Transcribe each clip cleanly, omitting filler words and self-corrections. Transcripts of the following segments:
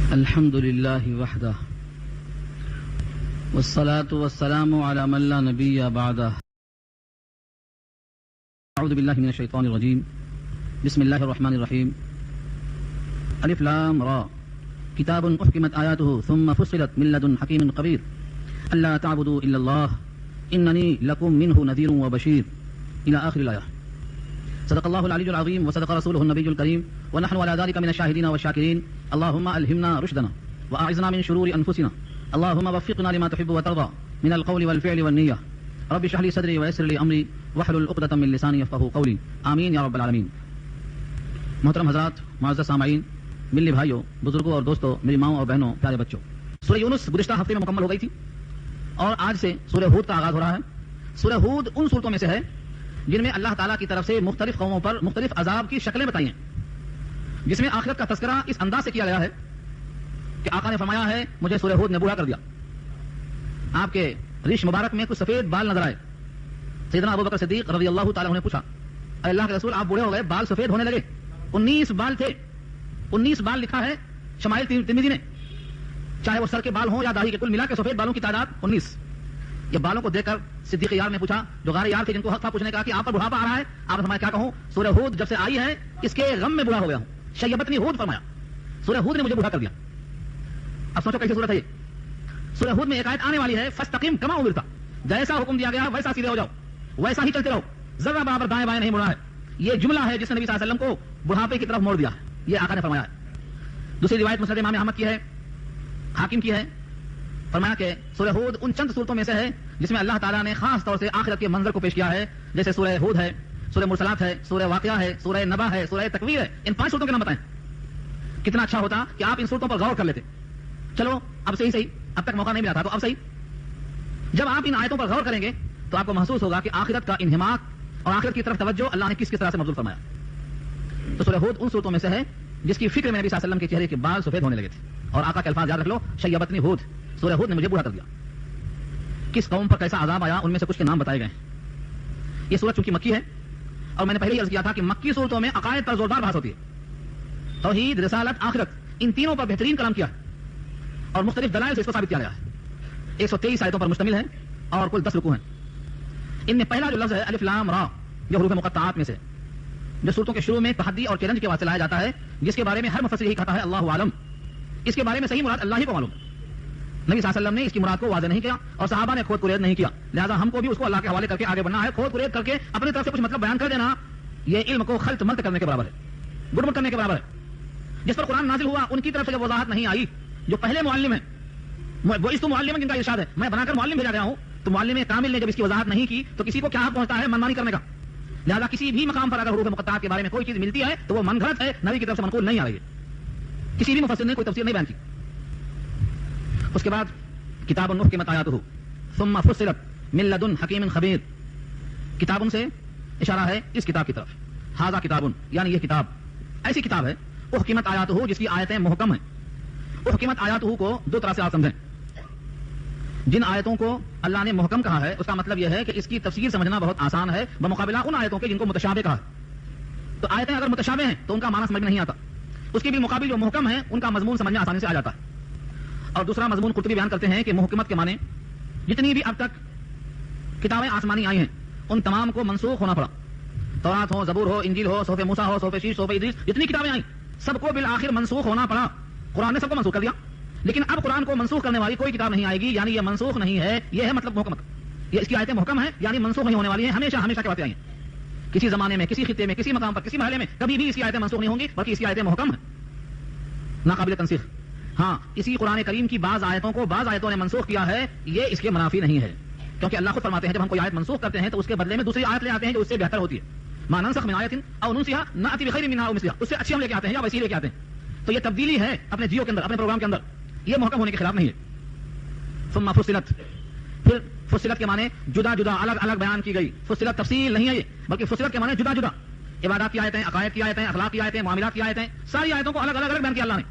الحمد لله وحده والصلاة والسلام على من لا نبي بعده. أعوذ بالله من الشيطان الرجيم. بسم الله الرحمن الرحيم. ألف لام را كتاب أحكمت آياته ثم فصلت من لدن حكيم خبير ألا تعبدوا إلا الله إنني لكم منه نذير وبشير إلى آخر الآية. صدق الله العلي العظيم وصدق رسوله النبي الكريم ونحن على ذلك من الشاهدين والشاكرين. اللهم ألهمنا رشدنا وأعذنا من شرور أنفسنا. اللهم وفقنا لما تحب وترضى من القول والفعل والنية. رب اشرح لي صدري ويسر لي أمري واحلل عقدة من لساني يفقهوا قولي. آمين یا رب العالمین. محترم حضرات، معزز سامعین، ملی بھائیوں، بزرگوں اور دوستوں، میری ماؤں اور بہنوں، پیارے بچوں، سورہ یونس گزشتہ ہفتے میں مکمل ہو گئی تھی اور آج سے سورہ ہود کا آغاز ہو رہا ہے. سورہ ہود ان صورتوں میں سے ہے جن میں اللہ تعالیٰ کی طرف سے مختلف قوموں پر مختلف عذاب کی شکلیں بتائی ہیں، جس میں آخرت کا تذکرہ اس انداز سے کیا گیا ہے کہ آقا نے فرمایا ہے مجھے سورہ ہود نے بوڑھا کر دیا. آپ کے ریش مبارک میں کچھ سفید بال نظر آئے. سیدنا ابو بکر صدیق رضی اللہ تعالیٰ عنہ نے پوچھا، اے اللہ کے رسول، آپ بوڑھے ہو گئے، بال سفید ہونے لگے. 19 بال تھے، 19 بال لکھا ہے شمائل ترمذی نے، چاہے وہ سر کے بال ہوں یا داڑھی کے، کل ملا کے سفید بالوں کی تعداد 19. یہ بالوں کو دیکھ کر صدیق یار نے پوچھا، جو غار یار تھے جن کو حق تھا پوچھنے کا کہ آپ پر بڑھاپا آ رہا ہے، آپ نے فرمایا کیا کہوں، سورہ ہود جب سے آئی ہے اس کے غم میں بوڑھا ہو گیا ہوں. شیبتنی ہود فرمایا، سورہ ہود نے مجھے بوڑھا کر دیا. اب سوچو کیسی صورت ہے یہ. سورہ ہود میں ایک آیت آنے والی ہے، فاستقم کما امرت، جیسا حکم دیا گیا ویسا سیدھے ہو جاؤ، ویسا ہی چلتے رہو، ذرا برابر دائیں بائیں نہیں مڑنا ہے. یہ جملہ ہے جس نے نبی صلی اللہ علیہ وسلم کو بڑھاپے کی طرف موڑ دیا ہے، یہ آقا نے فرمایا ہے. دوسری روایت مسند امام احمد کی ہے، حاکم کی ہے، فرمایا کہ سورہ ہود ان چند صورتوں میں سے ہے جس میں اللہ تعالیٰ نے خاص طور سے آخرت کے منظر کو پیش کیا ہے، جیسے سورہ ہود ہے، سورہ مرسلات ہے، سورہ واقعہ ہے، سورہ نبا ہے، سورہ تکویر ہے. ان 5 صورتوں کے نام بتائیں. کتنا اچھا ہوتا کہ آپ ان صورتوں پر غور کر لیتے. چلو اب صحیح اب تک موقع نہیں ملا تھا تو اب صحیح، جب آپ ان آیتوں پر غور کریں گے تو آپ کو محسوس ہوگا کہ آخرت کا انہماک اور آخرت کی طرف توجہ اللہ نے کس طرح سے مبذول فرمایا. تو سورہ ہود ان صورتوں میں سے ہے جس کی فکر میں نبی صلی اللہ علیہ وسلم کے چہرے کے بال سفید ہونے لگے تھے، اور آقا کے الفاظ یاد رکھ لو، شیبتنی ہود، سورہ ہود نے مجھے بوڑھا کر دیا. کس قوم پر کیسا عذاب آیا ان میں سے کچھ کے نام بتائے گئے. یہ سورت چونکہ مکی ہے، اور میں نے پہلے ہی عرض کیا تھا کہ مکی صورتوں میں عقائد پر زوردار بحث ہوتی ہے. توحید، رسالت، آخرت، ان تینوں پر بہترین کلام کیا اور مختلف دلائل سے اس کو ثابت کیا گیا ہے. 123 آیتوں پر مشتمل ہے اور کل 10 رکوع ہیں. ان میں پہلا جو لفظ ہے الف لام را، جو حروف مقطعات میں سے جو صورتوں کے شروع میں تحدی اور چیلنج کے واسطے لایا جاتا ہے، جس کے بارے میں ہر مفسر یہی کہتا ہے اللہ عالم، اس کے بارے میں صحیح مراد اللہ ہی کو معلوم. نبی صلی اللہ علیہ وسلم نے اس کی مراد کو واضح نہیں کیا اور صحابہ نے کھود کرید نہیں کیا، لہذا ہم کو بھی اس کو اللہ کے حوالے کر کے آگے بڑھنا ہے. کھود کرید کر کے اپنی طرف سے کچھ مطلب بیان کر دینا یہ علم کو خلط ملط کرنے کے برابر ہے، گڑبڑ کرنے کے برابر ہے. جس پر قرآن نازل ہوا ان کی طرف سے جب وضاحت نہیں آئی، جو پہلے معلم ہیں، وہ اس تو معلم جن کا ارشاد ہے میں بنا کر معلم بھیجا گیا ہوں، تو معلم کامل نے جب اس کی وضاحت نہیں کی تو کسی کو کیا پہنچتا ہے منمانی کرنے کا. لہذا کسی بھی مقام پر اگر حروف مقطعات کے بارے میں کوئی چیز ملتی ہے تو وہ من گھڑت ہے، نبی کی طرف سے منقول نہیں آ رہی ہے. کسی بھی مفسر نے کوئی تفسیر نہیں بیان کی. اس کے بعد کتاب احکمت آیاتہ ثم فصلت من لدن حکیم خبیر، کتاب سے اشارہ ہے اس کتاب کی طرف. ھذا کتاب، یعنی یہ کتاب ایسی کتاب ہے احکمت آیاتہ جس کی آیتیں محکم ہیں. احکمت آیاتہ کو 2 طرح سے آپ سمجھیں. جن آیتوں کو اللہ نے محکم کہا ہے اس کا مطلب یہ ہے کہ اس کی تفسیر سمجھنا بہت آسان ہے بمقابلہ ان آیتوں کے جن کو متشابہ کہا ہے. تو آیتیں اگر متشابہ ہیں تو ان کا معنی سمجھ میں نہیں آتا، اس کے بھی مقابل جو محکم ہیں ان کا مضمون سمجھ میں آسانی سے آ جاتا ہے. اور دوسرا مضمون قرطبی بیان کرتے ہیں کہ محکمت کے معنی جتنی بھی اب تک کتابیں آسمانی آئی ہیں ان تمام کو منسوخ ہونا پڑا. تورات ہو، زبور ہو، انجیل ہو، صحف موسیٰ ہو، صحف شیش، صحف ادریس، جتنی کتابیں آئیں سب کو بالآخر منسوخ ہونا پڑا. قرآن نے سب کو منسوخ کر دیا، لیکن اب قرآن کو منسوخ کرنے والی کوئی کتاب نہیں آئے گی، یعنی یہ منسوخ نہیں ہے. یہ ہے مطلب محکمت، یہ اس کی آیتیں محکم ہیں یعنی منسوخ نہیں ہونے والی ہیں، ہمیشہ ہمیشہ کے باتیں آئی ہیں. کسی زمانے میں، کسی خطے میں، کسی مقام پر، کسی محلے میں کبھی بھی اس کی آیتیں منسوخ نہیں ہوں گی، بلکہ اس کی آیتیں محکم ہیں، ناقابل تنسیخ. ہاں، اسی قرآن کریم کی بعض آیتوں کو بعض آیتوں نے منسوخ کیا ہے، یہ اس کے منافی نہیں ہے، کیونکہ اللہ خود فرماتے ہیں جب ہم کوئی آیت منسوخ کرتے ہیں تو اس کے بدلے میں دوسری آیت لے آتے ہیں جو اس سے بہتر ہوتی ہے. ما ننسخ من آیت او ننسها نأتی بخیر منها او مثلها، اس سے اچھی ہم لے کے آتے ہیں یا ویسی لے کے آتے ہیں. تو یہ تبدیلی ہے اپنے جیو کے اندر، اپنے پروگرام کے اندر، یہ محکم ہونے کے خلاف نہیں ہے. ثم فصلت، پھر فصلت کے معنی جدا جدا الگ الگ بیان کی گئی. فصلت تفصیل نہیں ہے یہ، بلکہ فصلت کے معنی جدا جدا. عبادات کی آیتیں، عقائد کی آیتیں، اخلاق کی آیتیں، معاملات کی آیتیں، ساری آیتوں کو الگ الگ بیان کیا اللہ نے.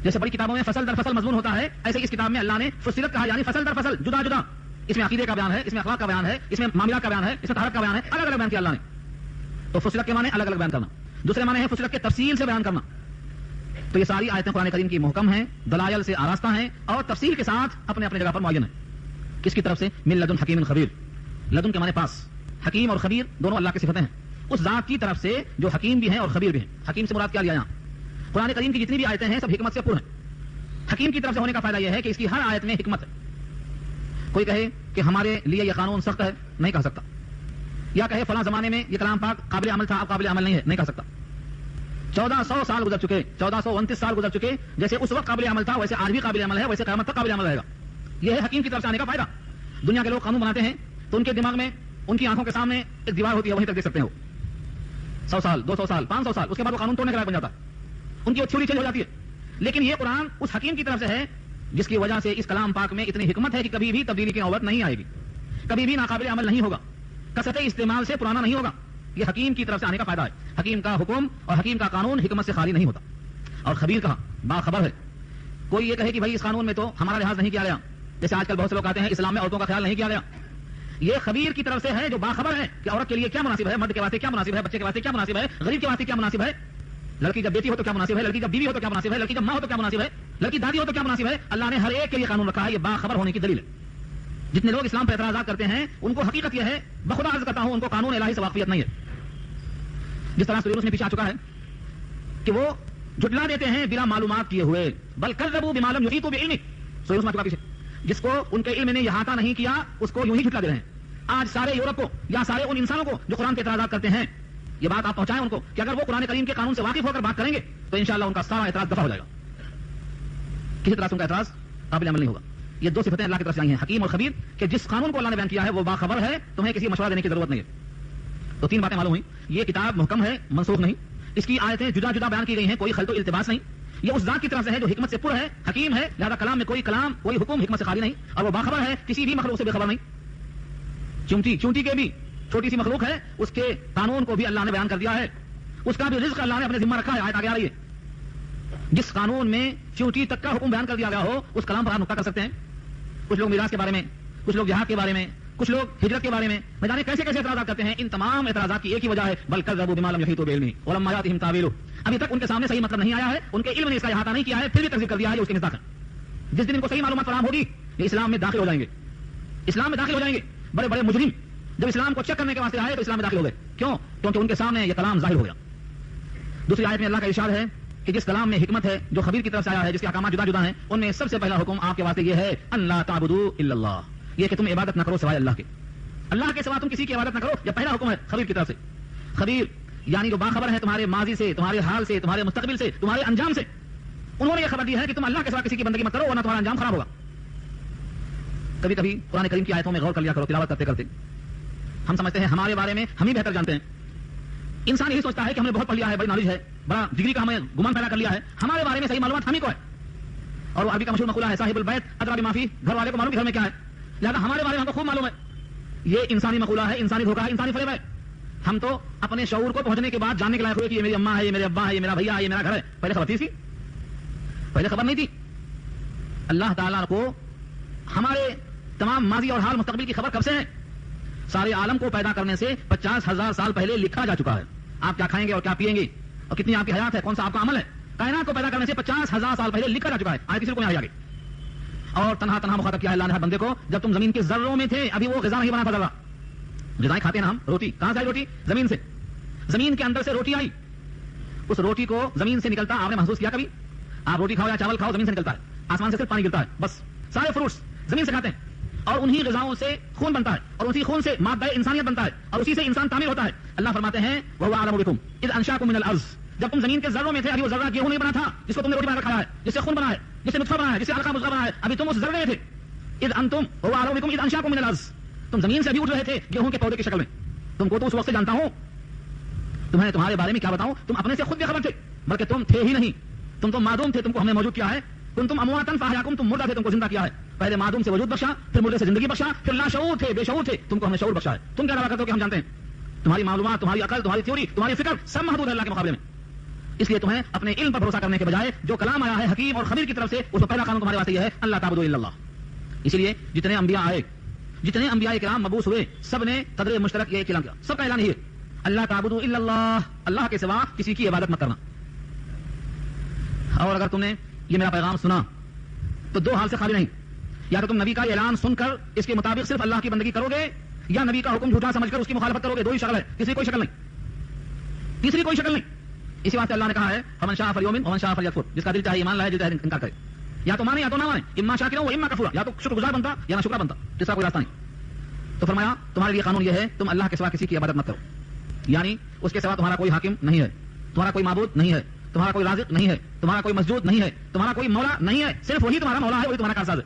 جیسے بڑی کتابوں میں فصل در فصل مضمون ہوتا ہے، ایسے اس کتاب میں اللہ نے فصلت کہا، یعنی فصل در فصل جدا جدا. اس میں عقیدے کا بیان ہے، اس میں اخلاق کا بیان ہے، اس میں معاملات کا بیان ہے، اس میں طہارت کا بیان ہے، الگ الگ بیان کیا اللہ نے. تو فصلت کے معنی الگ الگ بیان کرنا. دوسرے معنی ہے فصلت کے تفصیل سے بیان کرنا. تو یہ ساری آیتیں قرآن کریم کی محکم ہیں، دلائل سے آراستہ ہیں اور تفصیل کے ساتھ اپنے اپنے جگہ پر معین ہیں. کس کی طرف سے؟ من لدن حکیم خبیر. لدن کے معنی پاس، حکیم اور خبیر دونوں اللہ کی صفتیں ہیں. اس ذات کی طرف سے جو حکیم بھی ہیں اور خبیر بھی ہیں. حکیم سے مراد کیا لیا یہاں؟ قرآن کریم کی جتنی بھی آیتیں ہیں سب حکمت سے پر ہیں. حکیم کی طرف سے ہونے کا فائدہ یہ ہے کہ اس کی ہر آیت میں حکمت ہے. کوئی کہے کہ ہمارے لیے یہ قانون سخت ہے، نہیں کہہ سکتا. یا کہے فلاں زمانے میں یہ کلام پاک قابل عمل تھا، اب قابل عمل نہیں ہے، نہیں کہہ سکتا. 1400 سال گزر چکے، 1429 سال گزر چکے. جیسے اس وقت قابل عمل تھا ویسے آج بھی قابل عمل ہے، ویسے قیامت تک قابل عمل رہے گا. یہ ہے حکیم کی طرف سے آنے کا فائدہ. دنیا کے لوگ قانون بناتے ہیں تو ان کے دماغ میں، ان کی آنکھوں کے سامنے ایک دیوار ہوتی ہے، وہیں تک دیکھ سکتے ہیں. 100 سال، 200 سال، 500 سال، اس کے بعد وہ قانون توڑنے کے لائق بن جاتا ہے. ان کی وہ تھیوری چینج ہو جاتی ہے. لیکن یہ قرآن اس حکیم کی طرف سے ہے جس کی وجہ سے اس کلام پاک میں اتنی حکمت ہے کہ کبھی بھی تبدیلی کی نوبت نہیں آئے گی، کبھی بھی ناقابل عمل نہیں ہوگا، کثرت استعمال سے پرانا نہیں ہوگا. یہ حکیم کی طرف سے آنے کا فائدہ ہے. حکیم کا حکم اور حکیم کا قانون حکمت سے خالی نہیں ہوتا. اور خبیر کہا؟ باخبر ہے. کوئی یہ کہے کہ بھائی اس قانون میں تو ہمارا لحاظ نہیں کیا گیا، جیسے آج کل بہت سے لوگ آتے ہیں اسلام میں عورتوں کا خیال نہیں کیا گیا. یہ خبیر کی طرف سے ہے جو باخبر ہے کہ عورت کے لیے کیا مناسب ہے، مرد کے واسطے کیا مناسب ہے، بچے کے واسطے کیا مناسب ہے، غریب کے واسطے کیا مناسب ہے، لڑکی جب بیٹی ہو تو کیا مناسب ہے، لڑکی جب بیوی ہو تو کیا مناسب ہے، لڑکی جب ماں ہو تو کیا مناسب ہے، لڑکی دادی ہو تو کیا مناسب ہے. اللہ نے ہر ایک کے لیے قانون رکھا ہے. یہ باخبر ہونے کی دلیل ہے. جتنے لوگ اسلام پر اعتراضات کرتے ہیں ان کو حقیقت یہ ہے، بخدا عرض کرتا ہوں، ان کو قانون الہی سے واقفیت نہیں ہے. جس طرح سورہ یونس میں پیچھے آ چکا ہے کہ وہ جھٹلا دیتے ہیں بلا معلومات کیے ہوئے، بل کذبوا بما لم یحیطوا بعلمہ. سورہ یونس میں پیچھے جس کو ان کے علم نے احاطہ نہیں کیا اس کو یوں ہی جھٹلا دے رہے ہیں. آج سارے یورپ کو یا سارے ان انسانوں کو جو قرآن کے اعتراضات کرتے ہیں، یہ بات آپ پہنچائیں ان کو کہ اگر وہ قرآن کریم کے قانون سے واقف ہو کر بات کریں گے تو انشاءاللہ ان کا سارا اعتراض دفع ہو جائے گا. کسی طرح سے ان کا اعتراض قابل عمل نہیں ہوگا. یہ دو صفتیں اللہ کی طرف سے آئی ہیں، حکیم اور خبیر، کہ جس قانون کو اللہ نے بیان کیا ہے وہ باخبر ہے، تمہیں کسی مشورہ دینے کی ضرورت نہیں ہے. تو تین باتیں معلوم ہوئی. یہ کتاب محکم ہے، منسوخ نہیں. اس کی آیتیں جدا جدا بیان کی گئی ہیں، کوئی خلط و التباس نہیں. یہ اس ذات کی طرف سے ہے جو حکمت سے پر ہے، حکیم ہے، لہذا کلام میں کوئی کلام، کوئی حکم حکمت سے خالی نہیں. اور وہ باخبر ہے، کسی بھی مخلوق سے بے خبر نہیں. چونٹی کے بھی چھوٹی سی مخلوق ہے، اس کے قانون کو بھی اللہ نے بیان کر دیا ہے. اس کا بھی رزق اللہ نے اپنے ذمہ رکھا ہے. آیت آگے آ رہی ہے. جس قانون میں چونٹی تک کا حکم بیان کر دیا گیا ہو اس کلام پر آپ نقطہ کر سکتے ہیں. کچھ لوگ میراث کے بارے میں، کچھ لوگ جہاد کے بارے میں، کچھ لوگ ہجرت کے بارے میں نہ جانے کیسے کیسے اعتراضات کرتے ہیں. ان تمام اعتراضات کی ایک ہی وجہ ہے، بل کذبوا بما لم یحیطوا بعلمہ ولما یاتہم تاویلہ. ابھی تک ان کے سامنے صحیح مطلب نہیں آیا ہے، ان کے علم نے اس کا احاطہ نہیں کیا ہے، پھر بھی تکذیب کر دیا ہے. یہ اس کے مزاج ہے. جس دن ان کو صحیح معلومات فراہم ہوگی یہ اسلام میں داخل ہو جائیں گے. اسلام میں داخل ہو جائیں گے. بڑے بڑے مجرم جب اسلام کو چیک کرنے کے واسطے آئے تو اسلام میں داخل ہو گئے. کیوں؟ کیونکہ ان کے سامنے یہ کلام ظاہر ہو گیا. دوسری آیت میں اللہ کا ارشاد ہے کہ جس کلام میں حکمت ہے، جو خبیر کی طرف سے آیا ہے، جس کے احکامات جدا جدا ہیں، ان میں سب سے پہلا حکم آپ کے واسطے یہ ہے، اللہ تعبدوا الا اللہ. یہ کہ تم عبادت نہ کرو سوائے اللہ کے. اللہ کے سوا تم کسی کی عبادت نہ کرو. یہ پہلا حکم ہے خبیر کی طرف سے. خبیر یعنی جو باخبر ہے تمہارے ماضی سے، تمہارے حال سے، تمہارے مستقبل سے، تمہارے انجام سے. انہوں نے یہ خبر دی ہے کہ تم اللہ کے سوا کسی کی بندگی مت کرو ورنہ تمہارا انجام خراب ہوگا. کبھی کبھی قرآن کریم کی آیتوں میں غور کر لیا کرو تلاوت کرتے کرتے. ہم سمجھتے ہیں ہمارے بارے میں ہم ہی بہتر جانتے ہیں. انسان یہی سوچتا ہے کہ ہم نے بہت پڑھ لیا ہے، بڑی نالج ہے، بڑا ڈگری کا ہمیں گمان پیدا کر لیا ہے، ہمارے بارے میں صحیح معلومات ہم ہی کو ہے. اور وہ عربی کا مشہور مقولہ ہے، صاحب البیت ادری بما فیہ. گھر والے کو معلوم ہے گھر میں کیا ہے، لہذا ہمارے بارے میں ہم کو خوب معلوم ہے. یہ انسانی مقولہ ہے، انسانی دھوکہ ہے، انسانی فریب ہے. ہم تو اپنے شعور کو پہنچنے کے بعد جاننے کے لائق ہوئے کہ یہ میری اماں ہے، یہ میرے ابا ہے، یہ میرا بھیا ہے، یہ میرا گھر ہے. پہلے خبر تھی اس کی؟ پہلے خبر نہیں تھی. اللہ تعالیٰ کو ہمارے تمام ماضی اور حال مستقبل کی خبر کب سے ہے؟ سارے عالم کو پیدا کرنے سے 50,000 سال پہلے لکھا جا چکا ہے. آپ کیا کھائیں گے اور کیا پیئیں گے اور کتنی آپ کی حیات ہے، کون سا آپ کا عمل ہے، کائنات کو پیدا کرنے سے 50,000 سال پہلے لکھا جا چکا ہے. آج کسی کو نہیں آگے. اور تنہا مخاطب کیا ہے اللہ نے ہر بندے کو، جب تم زمین کے ذروں میں تھے، ابھی وہ غذا نہیں بنا تھا. ذرہ غذائیں کھاتے ہیں نا ہم. روٹی کہاں سے آئی؟ روٹی زمین سے. زمین کے اندر سے روٹی آئی. اس روٹی کو زمین سے نکلتا آپ نے محسوس کیا کبھی؟ آپ روٹی کھاؤ یا چاول کھاؤ زمین سے نکلتا ہے. آسمان سے صرف پانی گرتا ہے بس. سارے فروٹس زمین سے کھاتے ہیں اور انہی غذاؤں سے خون بنتا ہے اور اسی خون سے مادہ انسانیت بنتا ہے اور اسی سے انسان تعمیر ہوتا ہے. اللہ فرماتے ہیں وَهُوَ أَعْلَمُ بِكُمْ إِذْ أَنشَأَكُم مِّنَ الْأَرْضِ. جب تم زمین کے ذروں میں تھے، ابھی وہ ذرہ گیہوں نہیں بنا تھا جس کو تم نے روٹی بنا کر کھایا ہے، جس سے خون بنا ہے، جس سے نطفہ بنا ہے، جس سے علقہ مضغہ بنا ہے. ابھی تم اس ذرے میں تھے. اذ انتم وَهُوَ أَعْلَمُ بِكُمْ إِذْ أَنشَأَكُم مِّنَ الْأَرْضِ. تم زمین سے ابھی اٹھ رہے تھے گیہوں کے پودے کی شکل میں. تم کو تو اس وقت سے جانتا ہوں. تمہیں تمہارے بارے میں کیا بتاؤں؟ تم اپنے سے خود بے خبر تھے، بلکہ تم تھے ہی نہیں. تم تو معدوم تھے، تم کو ہم نے موجود کیا ہے. تم امواتن فاحیاکم. تم مردہ تھے، تم کو زندہ کیا ہے. پہلے معدوم سے وجود بخشا، پھر مردے سے زندگی بخشا، پھر لاشعور تھے، بے شعور تھے، تم کو ہم نے شعور بخشا ہے. تم کیا دعویٰ کرتے ہو کہ ہم جانتے ہیں؟ تمہاری معلومات، تمہاری عقل، تمہاری تھیوری، تمہاری فکر سب محدود ہے اللہ کے مقابلے میں. اس لیے تمہیں اپنے علم پر بھروسہ کرنے کے بجائے جو کلام آیا ہے حکیم اور خبیر کی طرف سے، اس کا پہلا قانون تمہارے واسطے یہ ہے، اللہ تعبدوا الا اللہ. اسی لیے جتنے انبیاء آئے، جتنے انبیاء کرام مبعوث ہوئے، سب نے قدر مشترک یہ اعلان کیا. سب کا اعلان یہ ہے، اللہ تعبدوا الا اللہ. اللہ کے سوا کسی کی عبادت مت کرنا. اور اگر تم نے یہ میرا پیغام سنا تو دو حال سے خالی نہیں، یا تو تم نبی کا اعلان سن کر اس کے مطابق صرف اللہ کی بندگی کرو گے، یا نبی کا حکم جھوٹا سمجھ کر اس کی مخالفت کرو گے. دو ہی شکل ہے، تیسری کوئی شکل نہیں، تیسری کوئی شکل نہیں. اسی واسطے اللہ نے کہا ہے فمن شاء فلیؤمن ومن شاء فلیکفر، جس کا دل چاہے ایمان لائے، جس کا دل انکار کرے، یا تو مانے یا تو نہ مانے، اما شاکرا و اما کفورا، یا تو شکر گزار بنتا یا نہ شکر بنتا، تیسرا کوئی راستہ نہیں. تو فرمایا تمہارے لیے قانون یہ ہے تم اللہ کے سوا کسی کی عبادت مت کرو، یعنی اس کے سوا تمہارا کوئی حاکم نہیں ہے، تمہارا کوئی معبود نہیں ہے، تمہارا کوئی رازق نہیں ہے، تمہارا کوئی مسجود نہیں ہے، تمہارا کوئی مولا نہیں ہے، صرف وہی تمہارا مولا ہے، وہی تمہارا کارساز ہے.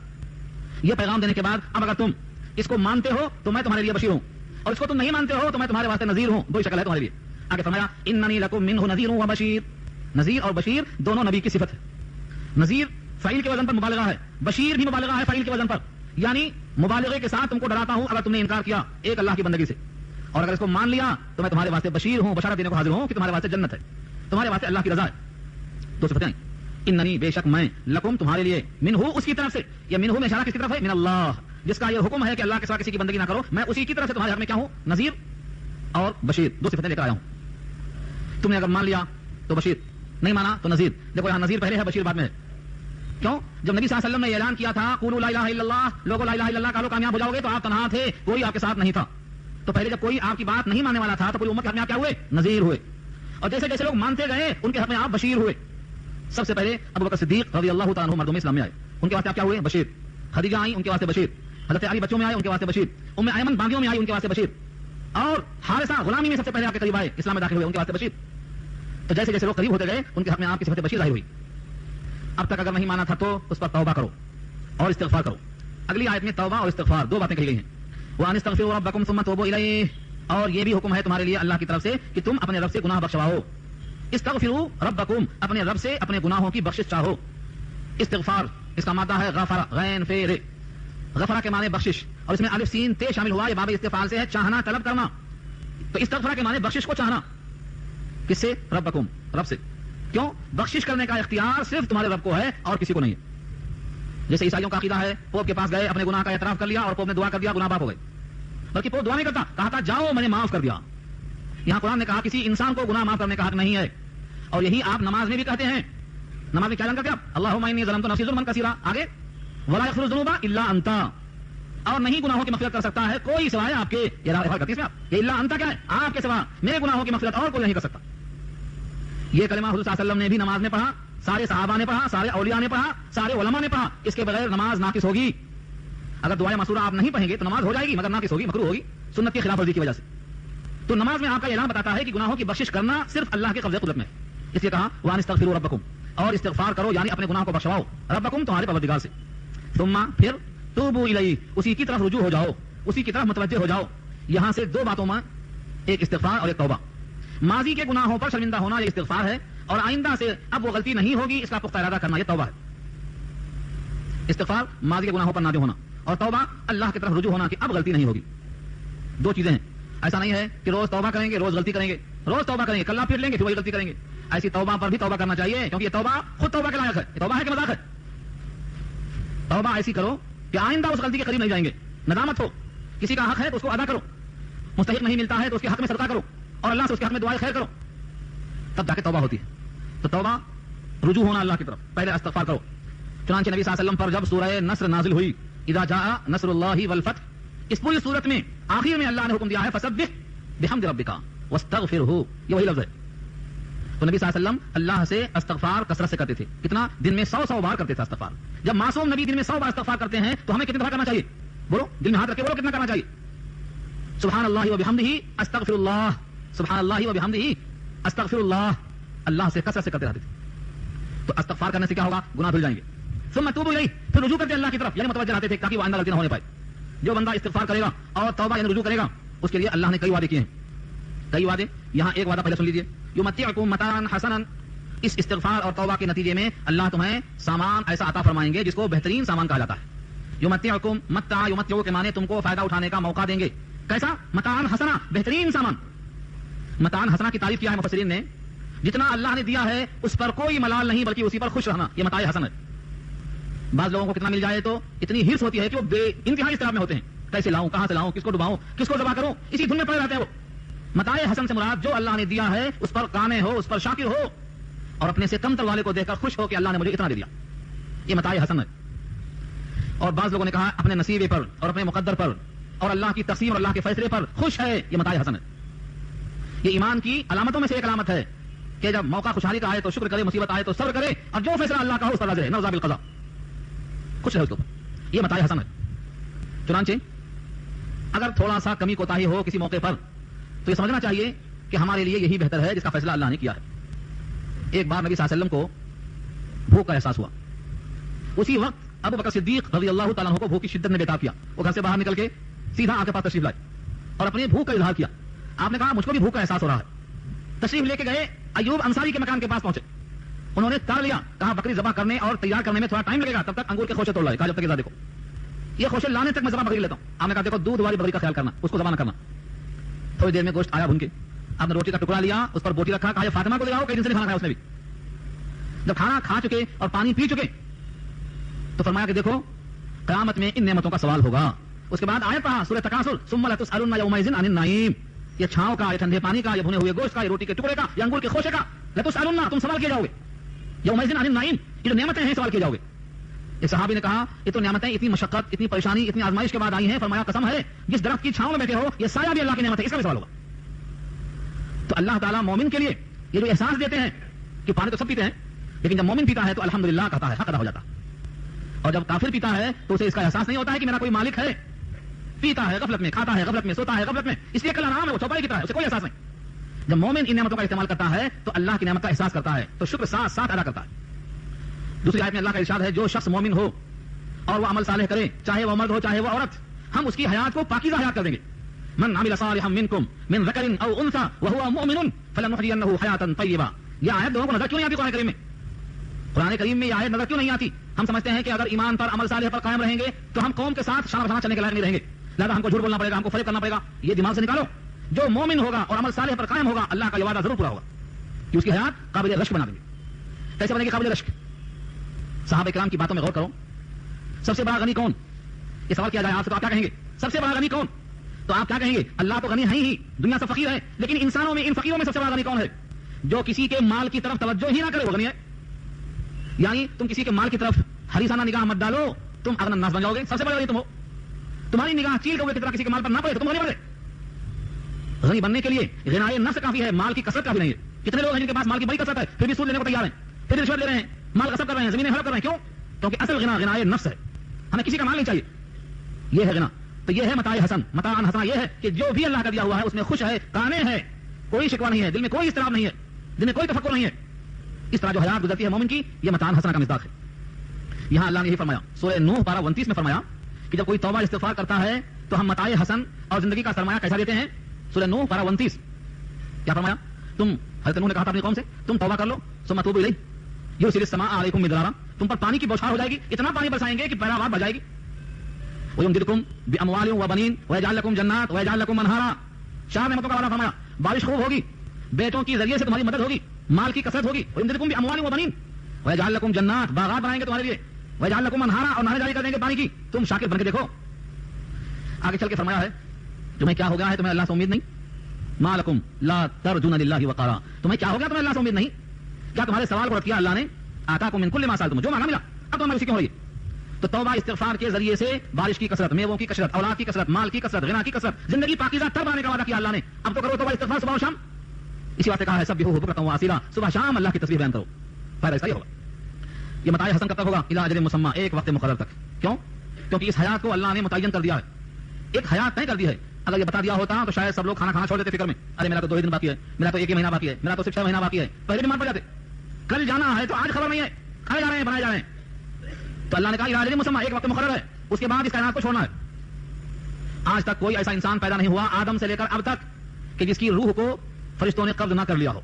یہ پیغام دینے کے بعد اب اگر تم اس کو مانتے ہو تو میں تمہارے لیے بشیر ہوں، اور اس کو تم نہیں مانتے ہو تو میں تمہارے واسطے نذیر ہوں. دو شکل ہے تمہارے لیے. آگے فرمایا اننی لکم منہ نذیر و بشیر. نذیر اور بشیر دونوں نبی کی صفت ہے. نذیر فعیل کے وزن پر مبالغہ ہے، بشیر بھی مبالغہ ہے فعیل کے وزن پر، یعنی مبالغے کے ساتھ تم کو ڈراتا ہوں اگر تم نے انکار کیا ایک اللہ کی بندگی سے، اور اگر اس کو مان لیا تو میں تمہارے واسطے بشیر ہوں، بشارت دینے کو حاضر ہوں کہ تمہارے واسطے جنت ہے، تمہارے واسطے اللہ کی رضا ہے. دو صفتیں اننی بے شک میں لکم تمہارے لیے منہ اس کی طرف سے، یا منہ میں اشارہ کس کی طرف ہے؟ من اللہ، جس کا یہ حکم ہے کہ اللہ کے سوا کسی کی بندگی نہ کرو، میں اسی کی طرف سے تمہارے حق میں کیا ہوں؟ نذیر اور بشیر. دو صفتیں لے کر آیا ہوں. تم نے اگر مان لیا تو بشیر، نہیں مانا تو نذیر. دیکھو یہاں نذیر پہلے ہے، بشیر بعد میں ہے. کیوں؟ جب نبی صلی اللہ علیہ وسلم نے اعلان کیا تھا قولوا لا الہ الا اللہ، لوگوں لا الہ الا اللہ کہو کامیاب ہو جاؤ گے، تو آپ تنہا تھے، کوئی آپ کے ساتھ نہیں تھا. تو پہلے جب کوئی آپ کی بات نہیں ماننے والا تھا تو کوئی امت کے حق میں آپ کیا ہوئے؟ نذیر ہوئے. اور جیسے جیسے لوگ مانتے گئے ان کے حق میں آپ بشیر ہوئے. سب سے پہلے ابو بکر صدیق رضی اللہ تعالیٰ عنہ مردوں میں اسلام میں آئے، ان کے واسطے آپ کیا ہوئے؟ بشیر. خدیجہ آئیں، ان کے واسطے بشیر. حضرت علی بچوں میں آئے، ان کے واسطے بشیر. ام ایمن باندیوں میں آئی، ان کے واسطے بشیر. اور حارثہ غلامی میں سب سے پہلے آپ کے قریب آئے، اسلام میں داخل ہوئے، ان کے واسطے بشیر. تو جیسے جیسے لوگ قریب ہوتے گئے ان کے حق میں آپ کی صفت بشیر ظاہر ہوئی. اب تک اگر نہیں مانا تھا تو اس پر توبہ کرو اور استغفار کرو. اگلی آیت میں توبہ اور استغفار دو باتیں کہی گئی ہیں. وَأَنِ اسْتَغْفِرُوا رَبَّكُمْ ثُمَّ تُوبُوا إِلَيْهِ، اور یہ بھی حکم ہے تمہارے لیے اللہ کی طرف سے کہ تم اپنے رب سے گناہ بخشواؤ. استغفروا ربکم، اپنے رب سے اپنے گناہوں کی بخشش چاہو. استغفار اس کا مادہ ہے غفر، غین فیر. غفرہ کے معنی بخشش، اور اس میں الف سین تے شامل ہوا، یہ باب استفعال سے ہے، چاہنا، طلب کرنا. تو استغفار کے معنی بخشش کو چاہنا. کس سے؟ ربکم، رب سے. کیوں؟ بخشش کرنے کا اختیار صرف تمہارے رب کو ہے اور کسی کو نہیں ہے. جیسے عیسائیوں کا عقیدہ ہے پوپ کے پاس گئے، اپنے گناہ کا اعتراف کر لیا اور پوپ نے دعا کر دیا، گناہ معاف ہو گئے. بلکہ پوپ دعا نہیں کرتا، کہا تھا جاؤ میں نے معاف کر دیا. یہاں قرآن نے کہا کسی انسان کو گناہ معاف کرنے کا حق نہیں ہے. اور یہی آپ نماز میں بھی کہتے ہیں. نماز میں کیا کرتے آپ؟ اللہم انی ظلمت نفسی ظلما کثیرا. آگے ولا یغفر الذنوب الا انت، اور نہیں گناہوں کی مغفرت کر سکتا ہے کوئی سوائے آپ کے. یہ الا انت کیا ہے؟ آپ کے سوا میرے گناہوں کی مغفرت اور کوئی نہیں کر سکتا. یہ کلمہ حضور صلی اللہ علیہ وسلم نے بھی نماز میں پڑھا، سارے صحابہ نے پڑھا، سارے اولیاء نے پڑھا، سارے علماء نے پڑھا. اس کے بغیر نماز ناقص ہوگی. اگر دعائے مسورہ آپ نہیں پڑھیں گے تو نماز ہو جائے گی مگر ناقص ہوگی، مکروہ ہوگی، سنت کی خلاف ورزی کی وجہ سے. تو نماز میں آپ کا اعلان بتاتا ہے کہ گناہوں کی بخشش کرنا صرف اللہ کے قبضے قدرت میں. اس لیے کہا وان استغفروا ربکم، اور استغفار کرو یعنی اپنے گناہ کو بخشواؤ. ربکم تمہارے پروردگار سے. ثم پھر توبوا الیہ، اسی کی طرف رجوع ہو جاؤ، اسی کی طرف متوجہ ہو جاؤ. یہاں سے دو باتوں میں، ایک استغفار اور ایک توبہ. ماضی کے گناہوں پر شرمندہ ہونا یہ استغفار ہے، اور آئندہ سے اب وہ غلطی نہیں ہوگی اس کا پختہ ارادہ کرنا یہ توبہ ہے. استغفار ماضی کے گناہوں پر نادم ہونا، اور توبہ اللہ کی طرف رجوع ہونا کہ اب غلطی نہیں ہوگی. دو چیزیں ہیں. ایسا نہیں ہے کہ روز توبہ کریں گے روز غلطی کریں گے، روز توبہ کریں گے کلہ پھر لیں گے پھر وہی غلطی کریں گے. ایسی توبہ پر بھی توبہ کرنا چاہیے، کیونکہ یہ توبہ خود توبہ کے لائق ہے. یہ توبہ ہے کہ مذاق ہے؟ توبہ ایسی کرو کہ آئندہ اس غلطی کے قریب نہیں جائیں گے. ندامت ہو، کسی کا حق ہے تو اس کو ادا کرو، مستحق نہیں ملتا ہے تو اس کے حق میں صدقہ کرو، اور اللہ سے اس کے حق میں دعائیں خیر کرو، تب جا کے توبہ ہوتی ہے. تو توبہ رجوع ہونا اللہ کی طرف. پہلے استغفار کرو. چنانچہ نبی صلی اللہ علیہ وسلم پر جب سورہ نصر نازل ہوئی، اذا جاء نصر اللہ والفتح، اس پوری صورت میں آخر میں اللہ نے حکم دیا ہے فسبح بحمد ربک واستغفرہ، یہ وہی لفظ ہے. تو نبی صلی اللہ علیہ وسلم اللہ سے استغفار کثرت سے کرتے تھے. کتنا؟ دن میں 100 بار کرتے تھے استغفار. جب معصوم نبی دن میں 100 بار استغفار کرتے ہیں تو ہمیں کتنے دفعہ کرنا چاہیے؟ بولو، دل میں ہاتھ رکھے بولو کتنا کرنا چاہیے؟ سبحان اللہ وبحمدہ استغفر اللہ، سبحان اللہ وبحمدہ استغفر اللہ. اللہ سے کثرت سے کرتے رہتے تھے. تو استغفار کرنے سے کیا ہوگا؟ گناہ دھل جائیں گے. ثم توبوا الیہ، پھر رجوع کرتے اللہ کی طرف، یعنی متوجہ رہتے تھے تاکہ وہ آئندہ غلطی نہ ہونے پائے. جو بندہ استغفار کرے گا اور توبہ یعنی رجوع کرے گا اس کے لیے اللہ نے کئی وعدے کیے ہیں. کئی وعدے. یہاں ایک وعدہ پہلے سن لیجیے. یمتعکم متاعا حسنا، اس استغفار اور توبہ کے نتیجے میں اللہ تمہیں سامان ایسا عطا فرمائیں گے جس کو بہترین سامان کہا جاتا ہے. یمتعکم، متع یمتع کے معنی تم کو فائدہ اٹھانے کا موقع دیں گے. کیسا؟ متاعا حسنا، بہترین سامان. متاعا حسنا کی تعریف کیا ہے مفسرین نے؟ جتنا اللہ نے دیا ہے اس پر کوئی ملال نہیں بلکہ اسی پر خوش رہنا، یہ متاع حسن ہے. بعض لوگوں کو کتنا مل جائے تو اتنی ہرس ہوتی ہے کہ وہ بے انتہائی اضطراب میں ہوتے ہیں، کیسے لاؤں، کہاں سے لاؤں، کس کو ڈباؤں، کس کو ذبح کروں، اسی دھن میں پڑے رہتے ہیں. وہ متاع حسن سے مراد جو اللہ نے دیا ہے اس پر قانع ہو، اس پر شاکر ہو. اور اپنے سے کم تر والے کو دیکھ کر خوش ہو کہ اللہ نے مجھے اتنا دے دیا. یہ متاع حسن ہے. اور بعض لوگوں نے کہا اپنے نصیبے پر اور اپنے مقدر پر اور اللہ کی تقسیم اور اللہ کے فیصلے پر خوش ہے. یہ متاع حسن ہے. یہ ایمان کی علامتوں میں سے ایک علامت ہے کہ جب موقع خوشحالی کا آئے تو شکر کرے, مصیبت آئے تو صبر کرے, اور جو فیصلہ اللہ کا ہو اس پر راضی رہے, نوذا بالقضاء, خوش رہے اس کے اوپر. یہ متاع حسن ہے. چنانچہ اگر تھوڑا سا کمی کوتاہی ہو کسی موقع پر تو یہ سمجھنا چاہیے کہ ہمارے لیے یہی بہتر ہے جس کا فیصلہ اللہ نے کیا ہے. ایک بار نبی صلی اللہ علیہ وسلم کو بھوک کا احساس ہوا. اسی وقت ابو بکر صدیق رضی اللہ تعالیٰ عنہ کو بھوک کی شدت نے بےتاب کیا. وہ گھر سے باہر نکل کے سیدھا آپ کے پاس تشریف لائے اور اپنے بھوک کا اظہار کیا. آپ نے کہا مجھ کو بھی بھوک کا احساس ہو رہا ہے. تشریف لے کے گئے, ایوب انصاری کے مکان کے پاس پہنچے. انہوں نے تار لیا, کہا بکری ذبح کرنے اور تیار کرنے میں تھوڑا ٹائم لگے گا, تب تک انگور کے خوشے توڑ لائے. کہا جب تک دیکھو یہ خوشے لانے تک میں ذبح بکری لیتا ہوں. آپ نے کہا دیکھو دودھ والی بکری کا خیال کرنا, اس کو ذبح نہ کرنا. تھوڑی دیر میں گوشت آیا بھون کے. آپ نے روٹی کا ٹکڑا لیا, اس پر بوٹی رکھا, کہا فاطمہ کو دلاؤ, کئی دن سے نہیں کھانا کھایا اس نے بھی. جب کھانا کھا چکے اور پانی پی چکے تو فرمایا کہ دیکھو قیامت میں ان نعمتوں کا سوال ہوگا. اس کے بعد آیت پڑھا سورہ تکاثر, ثم لتسألن یومئذ عن النعیم. یہ چھاؤں کا, یہ ٹھنڈے پانی کا, یہ بھنے ہوئے گوشت کا, یہ روٹی کے ٹکڑے کا, یہ انگور کے خوشے کا, لتسألن, تم سوال کیے جاؤ گے. یومئذ عن النعیم, یہ جو نعمتیں ہیں سوال کیے جاؤ گے. ایک صحابی نے کہا یہ تو نعمتیں اتنی مشقت, اتنی پریشانی, اتنی آزمائش کے بعد آئی ہیں. فرمایا قسم ہے جس درخت کی چھاؤں میں بیٹھے ہو, یہ سایہ بھی اللہ کی نعمت ہے, اس کا بھی سوال ہوگا. تو اللہ تعالیٰ مومن کے لیے یہ جو احساس دیتے ہیں کہ پانی تو سب پیتے ہیں, لیکن جب مومن پیتا ہے تو الحمدللہ کہتا ہے, حق ادا ہو جاتا. اور جب کافر پیتا ہے تو اسے اس کا احساس نہیں ہوتا ہے کہ میرا کوئی مالک ہے. پیتا ہے غفلت میں, کھاتا ہے غفلت میں, سوتا ہے غفلت میں, اس لیے کل آرام ہے, وہ چوپائی کی طرح ہے, اسے کوئی احساس نہیں. جب مومن ان نعمتوں کا استعمال کرتا ہے تو اللہ کی نعمت کا احساس کرتا ہے, تو شکر ساتھ ساتھ ادا کرتا ہے. دوسری آیت میں اللہ کا ارشاد ہے, جو شخص مومن ہو اور وہ عمل صالح کرے, چاہے وہ مرد ہو چاہے وہ عورت, ہم اس کی حیات کو پاکیزہ حیات کر دیں گے. من عمل صالحا منکم من ذکر او انثى وهو مؤمن فلنحيينه حیاتا طیبہ. یہ آیت لوگوں کو نظر کیوں نہیں آتی قرآن کریم میں؟ قرآن کریم میں یہ آیت نظر کیوں نہیں آتی؟ ہم سمجھتے ہیں کہ اگر ایمان پر عمل صالح پر قائم رہیں گے تو ہم قوم کے ساتھ شانہ بشانہ چلنے کے لائق نہیں رہیں گے, لہذا ہم کو جھوٹ بولنا پڑے گا, ہم کو فریب کرنا پڑے گا. یہ دماغ سے نکالو. جو مومن ہوگا اور عمل صالح پر قائم ہوگا, اللہ کا یہ وعدہ ضرور پورا ہوگا کہ اس کی حیات قابل رشک بنا دیں گے. کیسے بنے گی قابل رشک؟ صحابہ کرام کی باتوں میں غور کرو. سب سے بڑا غنی کون؟ یہ سوال کیا جائے آپ سے تو آپ کیا کہیں گے؟ سب سے بڑا غنی کون؟ تو آپ کیا کہیں گے؟ اللہ تو غنی ہے ہی, دنیا سے فقیر ہے, لیکن انسانوں میں ان فقیروں میں سب سے بڑا غنی کون ہے؟ جو کسی کے مال کی طرف توجہ ہی نہ کرے وہ غنی ہے. یعنی تم کسی کے مال کی طرف ہریسانہ نگاہ مت ڈالو, تم اغنى الناس بن جاؤ گے, سب سے بڑا غنی تم ہو. تمہاری نگاہ چیل ہوئے کی طرح کسی کے مال پر نہ پڑے تو تم غنی بن گئے. غنی بننے کے لیے غنائے نفس کافی ہے, مال کی کثرت کافی نہیں ہے. کتنے لوگ ہیں جن کے پاس مال کی بڑی کثرت ہے پھر بھی سود لینے کو تیار ہیں, پھر رشوت لے رہے ہیں, مال غصب کر رہے ہیں, زمینیں ہڑپ کر رہے ہیں. کیوں؟ کیونکہ اصل غنا غنائے نفس ہے. ہمیں کسی کا مال نہیں چاہیے, یہ ہے غنا. تو یہ ہے متاع حسن. متاع حسن یہ ہے کہ جو بھی اللہ کا دیا ہوا ہے اس میں خوش ہے, قانع ہے, کوئی شکوہ نہیں ہے, دل میں کوئی اضطراب نہیں ہے, دل میں کوئی تفکر نہیں ہے. اس طرح جو حیات گزرتی ہے مومن کی, یہ متاع حسن کا مصداق ہے. یہاں اللہ نے یہ فرمایا سورہ نوح پارہ 29 میں فرمایا کہ جب کوئی توبہ استغفار کرتا ہے تو ہم متاع حسن اور زندگی کا سرمایہ کیسا دیتے ہیں؟ سورہ نوح پارہ 29 کیا فرمایا؟ تم حضرت نوح نے کہا تھا اپنی قوم سے تم توبہ کر لو, ثم توبوا الیہ یرسل السماء علیکم مدرارا, تم پر پانی کی بوچھار ہو جائے گی, اتنا پانی برسائیں گے کہ پیداوار بڑھ جائے گی. وَيُمْدِدْكُمْ بِأَمْوَالٍ وَبَنِينَ وَيَجْعَلْ لَكُمْ جَنَّاتٍ وَيَجْعَلْ لَكُمْ أَنْهَارًا. چار نعمتوں کا وعدہ فرمایا, بارش خوب ہوگی, بیٹوں کی ذریعے سے تمہاری مدد ہوگی, مال کی کثرت ہوگی. وَيُمْدِدْكُمْ بِأَمْوَالٍ وَبَنِينَ وَيَجْعَلْ لَكُمْ جَنَّاتٍ, باغات بنائیں گے تمہارے لیے, وَيَجْعَلْ لَكُمْ أَنْهَارًا, اور نہریں جاری کر دیں گے پانی کی. تم شاکر بن کے دیکھو. آگے چل کے فرمایا ہے تمہیں کیا ہو گیا ہے, تمہیں اللہ سے امید نہیں؟ ما لکم لا ترجون للہ وقارا, تمہیں کیا ہو گیا, تمہیں اللہ سے امید نہیں؟ کیا تمہارے سوال کو رد کیا اللہ نے؟ آتاکم من کل ما سألتم, جو مانگا ملا, اب تمہیں اسی کیوں ہو رہی ہے؟ تو توبہ استغفار کے ذریعے سے بارش کی کثرت, میووں کی کثرت, اولاد کی کثرت, مال کی کثرت, غنا کی کثرت, زندگی پاکیزہ تر بنانے کا وعدہ کیا اللہ نے. اب تو کرو توبہ استغفار صبح و شام. اسی واسطے کہا ہے سبحوہ بکرۃ و اصیلا, صبح شام اللہ کی تسبیح بیان کرو. فائدہ اس کا یہ ہوگا. یہ متاع حسن کب تک ہوگا؟ الی اجل مسمى, ایک وقت مقرر تک. کیوں؟ کیونکہ اس حیات کو اللہ نے متعین کر دیا ہے, ایک حیات طے کر دی ہے. اگر یہ بتا دیا ہوتا تو شاید سب لوگ کھانا کھانا چھوڑ دیتے فکر میں, ارے میرا تو 2 ہی دن باقی ہے, میرا تو 1 ہی مہینہ باقی ہے, میرا تو صرف 6 مہینہ باقی ہے, پہلے بیمار پڑ جاتے. کل جانا ہے تو آج خبر نہیں ہے, کھائے جا رہے ہیں, بنائے جا رہے ہیں. تو اللہ نے کہا الی اجل مسمى, ایک وقت مقرر ہے, اس کے بعد اس کائنات کو چھوڑنا ہے. آج تک کوئی ایسا انسان پیدا نہیں ہوا آدم سے لے کر اب تک کہ جس کی روح کو فرشتوں نے قبض نہ کر لیا ہو.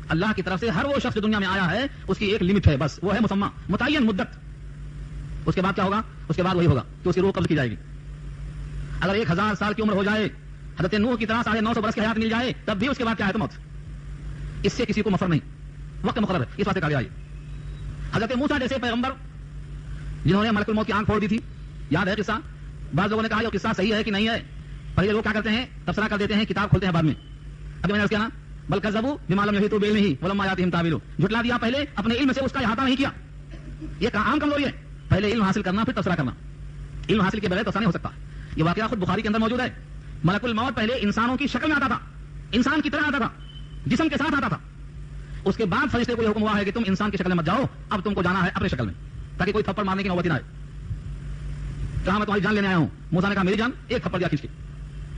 اللہ کی طرف سے ہر وہ شخص جو دنیا میں آیا ہے اس کی ایک لمٹ ہے, بس وہ ہے مسمى, متعین مدت. اس کے بعد کیا ہوگا؟ اس کے بعد وہی ہوگا کہ اس کی روح قبض کی جائے گی. اگر 1000 سال کی عمر ہو جائے, حضرت نوح کی طرح 950 برس کی حیات مل جائے, تب بھی اس کے بعد کیا ہے؟ تو موت. اس سے کسی کو مفر نہیں, وقت مقرر ہے, اس واسطے کہا گیا ہے. حضرت موسیٰ جیسے پیغمبر جنہوں نے ملک الموت کی آنکھ پھوڑ دی تھی, یاد ہے قصہ؟ بعض لوگوں نے کہا یہ قصہ صحیح ہے کہ نہیں ہے. پہلے لوگ کیا کرتے ہیں, تبصرہ کر دیتے ہیں, کتاب کھولتے ہیں بعد میں. ابھی میں نے کیا نا بل کذبوا بما لم یحیطوا بعلمہ ولما یاتہم تاویلہ، جھٹلا دیا پہلے اپنے علم سے اس کا احاطہ نہیں کیا. یہ عام کمزوری ہے، پہلے علم حاصل کرنا پھر تبصرہ کرنا. علم حاصل کے بغیر تبصرہ نہیں ہو سکتا. یہ واقعہ خود بخاری کے اندر موجود ہے. ملک الموت پہلے انسانوں کی شکل میں آتا تھا، انسان کی طرح آتا تھا، جسم کے ساتھ آتا تھا. اس کے بعد فرشتے کو یہ حکم ہوا ہے کہ تم انسان کی شکل میں مت جاؤ، اب تم کو جانا ہے اپنے شکل میں، تاکہ کوئی تھپڑ مارنے کی نوبت نہ آئے. کہا میں تمہاری جان لینے آیا ہوں. موسیٰ نے کہا میری جان، ایک تھپڑ دیا کھینچ کے،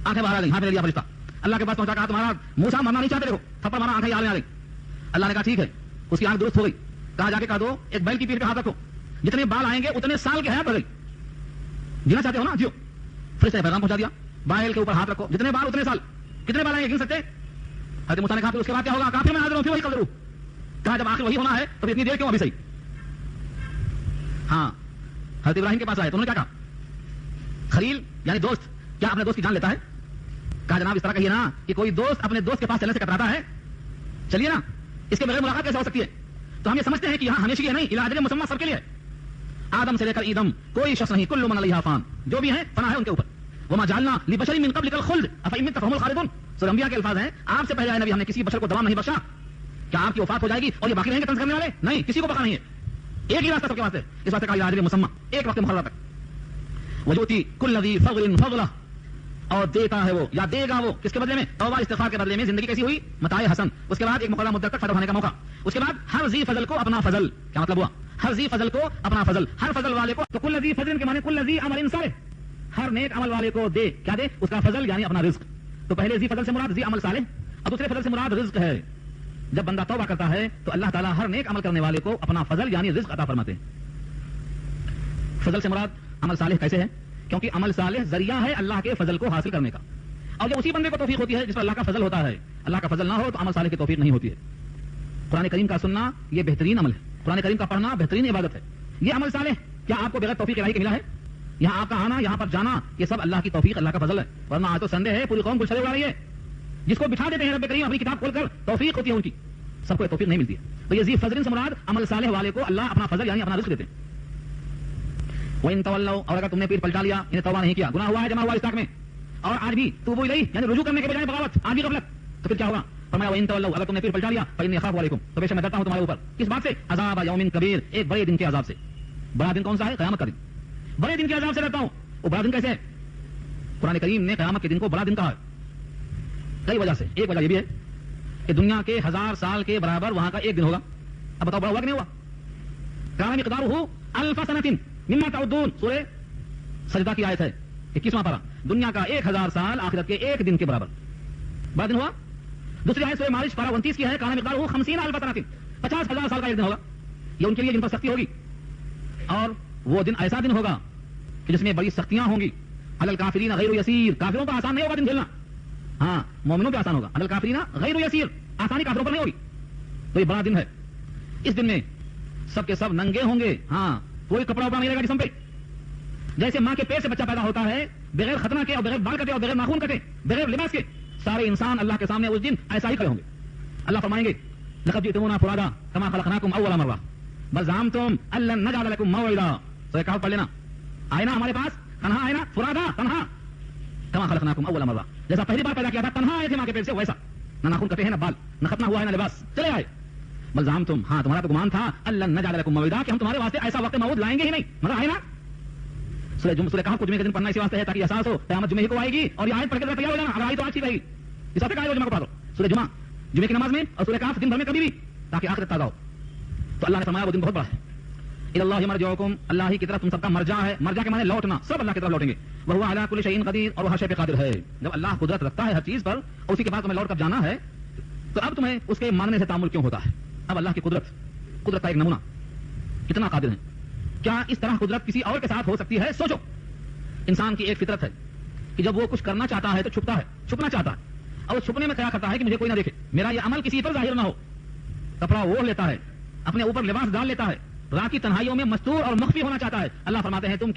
آنکھیں باہر آ گئی. ہاتھ میں لے لیا فرشتہ، اللہ کے پاس پہنچا. کہا تمہارا موسیٰ مرنا نہیں چاہتے، دیکھو تھپڑ مارا، آنکھیں آ گئی. اللہ نے کہا ٹھیک ہے. اس کی آنکھ درست ہو گئی. کہا جا کے کہا دو ایک بیل کی پیٹھ پہ ہاتھ رکھو، جتنے بال آئیں گے اتنے سال کی حیات بڑھ گئی. جینا چاہتے ہو نا جیو. فرشتے نے پیغام پہنچا دیا، بیل کے اوپر ہاتھ رکھو، جتنے بال اتنے سال. کتنے بال آئیں گے گن سکتے؟ حضرت موسیٰ نے کہا پھر اس کے بعد کیا ہوگا؟ کہا پھر میں حاضر ہوں، پھر وہی قدر ہوں. کہا جب آخر وہی ہونا ہے تو پھر اتنی دیر کیوں ابھی صحیح؟ ہاں حضرت ابراہیم کے پاس آئے تو انہوں نے کیا کہا؟ خلیل یعنی دوست کیا اپنے دوست کی جان لیتا ہے؟ کہا جناب اس طرح کہیے نا کہ کوئی دوست اپنے دوست کے پاس چلنے سے کتراتا ہے؟ چلیے نا، اس کے بغیر ملاقات کیسے ہو سکتی ہے؟ تو ہم یہ سمجھتے ہیں کہ یہاں ہمیشہ نہیں، الی اجل مسمى سب کے لیے. آدم سے لے کر ایدم کوئی شخص نہیں، کل من علیہا فان، جو بھی ہیں فنا ہے ان کے اوپر. وما جعلنا لبشر من قبلک الخلد افإن مت فهم الخالدون. سورہ انبیاء کے الفاظ ہیں، آپ سے پہلے آئے نبی ہم نے کسی بشر کو دوام نہیں بخشا. کیا آپ کی وفات ہو جائے گی اور یہ باقی رہیں گے طنز کرنے والے؟ نہیں، کسی کو بقا نہیں ہے. ایک ہی راستہ سب کے واسطے. اس واسطے کہا الی اجل مسمى، ایک وقت مقررہ تک. ویؤتی کل ذی فضل فضلہ، اور دیتا ہے وہ یا دے گا وہ کس کے بدلے میں؟ توبہ استغفار کے بدلے میں. زندگی کیسی ہوئی؟ متاع حسن. اس کے بعد ایک مقررہ مدت تک فائدہ اٹھانے کا موقع. اس کے بعد ہر ذی فضل کو اپنا فضل. کیا مطلب ہوا؟ ہر ذی فضل کو اپنا فضل، ہر فضل والے کو. تو کل ذی فضل کے معنی کل ذی عمل صالح، ہر نیک عمل والے کو دے. کیا دے؟ اس کا فضل یعنی اپنا رزق. تو پہلے ذی فضل سے مراد ذی عمل صالح، اب دوسرے فضل سے مراد رزق ہے. جب بندہ توبہ کرتا ہے تو اللہ تعالیٰ ہر نیک عمل کرنے والے کو اپنا فضل یعنی رزق عطا فرماتے ہیں. فضل سے مراد عمل صالح کیسے ہے؟ کیونکہ عمل صالح ذریعہ ہے اللہ کے فضل کو حاصل کرنے کا. اور یہ اسی بندے کو توفیق ہوتی ہے جس پر اللہ کا فضل ہوتا ہے. اللہ کا فضل نہ ہو تو عمل صالح کی توفیق نہیں ہوتی ہے. قرآن کریم کا سننا یہ بہترین عمل ہے، قرآن کریم کا پڑھنا بہترین عبادت ہے. یہ عمل صالح کیا آپ کو بغیر توفیق الہی کے ملا ہے؟ یہاں آپ کا آنا، یہاں پر جانا، یہ سب اللہ کی توفیق، اللہ کا فضل ہے. ورنہ آج تو سنڈے ہے، پوری قوم گلشنے اڑا رہی ہے. جس کو بٹھا دیتے ہیں رب کریم اپنی کتاب کھول کر، توفیق ہوتی ہے ان کی، سب کو توفیق نہیں ملتی ہے. تو یہ ذی فضل سے مراد عمل صالح والے کو اللہ اپنا فضل یعنی اپنا رزق دیتے ہیں. وَإِن تَوَلَّوْا، اور اگر تم نے پیٹ پلٹا لیا، انہیں توبہ نہیں کیا، گناہ ہوا ہے، جمع ہوا استاق میں، اور آج بھی توبوا الیہ یعنی رجوع کرنے کے بجائے بغاوت، آج بھی غفلت، تو پھر کیا ہوگا؟ فرمایا وَإِن تَوَلَّوْا، اگر تم نے پیٹ پلٹا لیا فَإِنِّي أَخَافُ عَلَيْكُمْ، تو بے شک میں ڈرتا ہوں تمہارے اوپر. کس بات سے؟ عذاب یوم کبیر، ایک بڑے دن کے عذاب سے. بڑا دن کون سا ہے؟ قیامت کا دن. بڑے دن کے عذاب سے ڈرتا ہوں. وہ بڑا دن کیسے ہے؟ قرآن کریم نے قیامت کے دن کو بڑا دن کہا ہے کئی وجہ سے. ایک وجہ یہ بھی ہے کہ دنیا کے 1000 سال کے برابر وہاں کا ایک دن ہوگا. اب بتاؤ بڑا ہوا کہ نہیں ہوا؟ کان مقدارہ 1000 سنۃ مما تعدون، سورہ سجدہ کی آیت ہے 21واں پارہ. دنیا کا 1000 سال آخرت کے ایک دن کے برابر. بڑا دن ہوا. دوسری آیت سورہ معارج پارہ 29 کی ہے، کان مقدارہ 50,000 سنۃ، 50,000 سال کا ایک دن ہوگا. یہ ان کے لیے جن پر سختی ہوگی، اور وہ دن ایسا دن ہوگا کہ جس میں بڑی سختیاں ہوں گی. علی الکافرین غیر یسیر، کافروں پر آسان نہیں ہوگا دن جھیلنا. ہاں مومنوں پہ آسان ہوگا. علی الکافرین غیر یسیر، آسانی کافروں پر نہیں ہوگی. تو یہ بڑا دن ہے. اس دن میں سب کے سب ننگے ہوں گے. ہاں کوئی کپڑا وپڑا نہیں رہے گا جسم پہ. جیسے ماں کے پیٹ سے بچہ پیدا ہوتا ہے بغیر ختنہ کے اور بغیر بال کٹے اور بغیر ناخن کٹے بغیر لباس کے، سارے انسان اللہ کے سامنے اس دن ایسا ہی کھڑے ہوں گے. اللہ فرمائیں گے لقد جئتمونا فرادا کما خلقناکم اول مرہ بل زعمتم ان لن نجعل لكم موعدا. سورہ کہف پڑھ لینا. آئے نا ہمارے پاس تنہا، آئے نا فرادا تنہا، کما خلقناکم اول مرہ، جیسا پہلی بار پیدا کیا تھا تنہا آئے تھے ماں کے پیٹ سے، ویسا نہ ناخن کٹے ہیں نہ بال، نہ ختنہ ہوا ہے نہ لباس، چلے آئے. بل زعمتم، ہاں تمہارا تو گمان تھا، ان لن نجعل لكم موعدا، کہ ہم تمہارے واسطے ایسا وقت موعود لائیں گے ہی نہیں، مگر آئے نا. سورہ کہف کو جمعے کے دن پڑھنا اسی واسطے ہے تاکہ احساس ہو قیامت جمعے کو آئے گی. اور یہ آیت پڑھ کے تیار ہو جانا، اگر آئی تو آج رہے گی. اس واسطے کہا جمعہ کو پڑھ دو، سورہ جمعے کی نماز میں، اور سورہ کہف دن بھر میں کبھی بھی، تاکہ آخرت تازہ ہو. تو اللہ نے فرمایا وہ دن بہت بڑا ہے. الی اللہ مرجعکم، اللہ ہی کی طرف تم سب کا مرجع ہے. مرجع کے معنی لوٹنا، سب اللہ کی طرف لوٹیں گے. وہو علی کل شیء قدیر، اور وہ ہر شے پہ قادر ہے. جب اللہ قدرت رکھتا ہے ہر چیز پر اور اسی کے بعد تمہیں لوٹ کر جانا ہے، تو اب تمہیں اس کے ماننے سے تعامل کیوں ہوتا ہے؟ اب اللہ کی قدرت کا ایک نمونہ، کتنا قادر ہے. کیا اس طرح قدرت کسی اور کے ساتھ ہو سکتی ہے؟ سوچو. انسان کی ایک فطرت ہے کہ جب وہ کچھ کرنا چاہتا ہے تو چھپتا ہے، چھپنا چاہتا ہے، اور چھپنے میں کیا کرتا ہے کہ مجھے کوئی نہ دیکھے، میرا یہ عمل کسی پر ظاہر نہ ہو. کپڑا اوڑھ لیتا ہے، اپنے اوپر لباس ڈال لیتا ہے، رات کی تنہائیوں میں مستور اور مخفی ہونا چاہتا ہے. اللہ فرماتے ہیں تم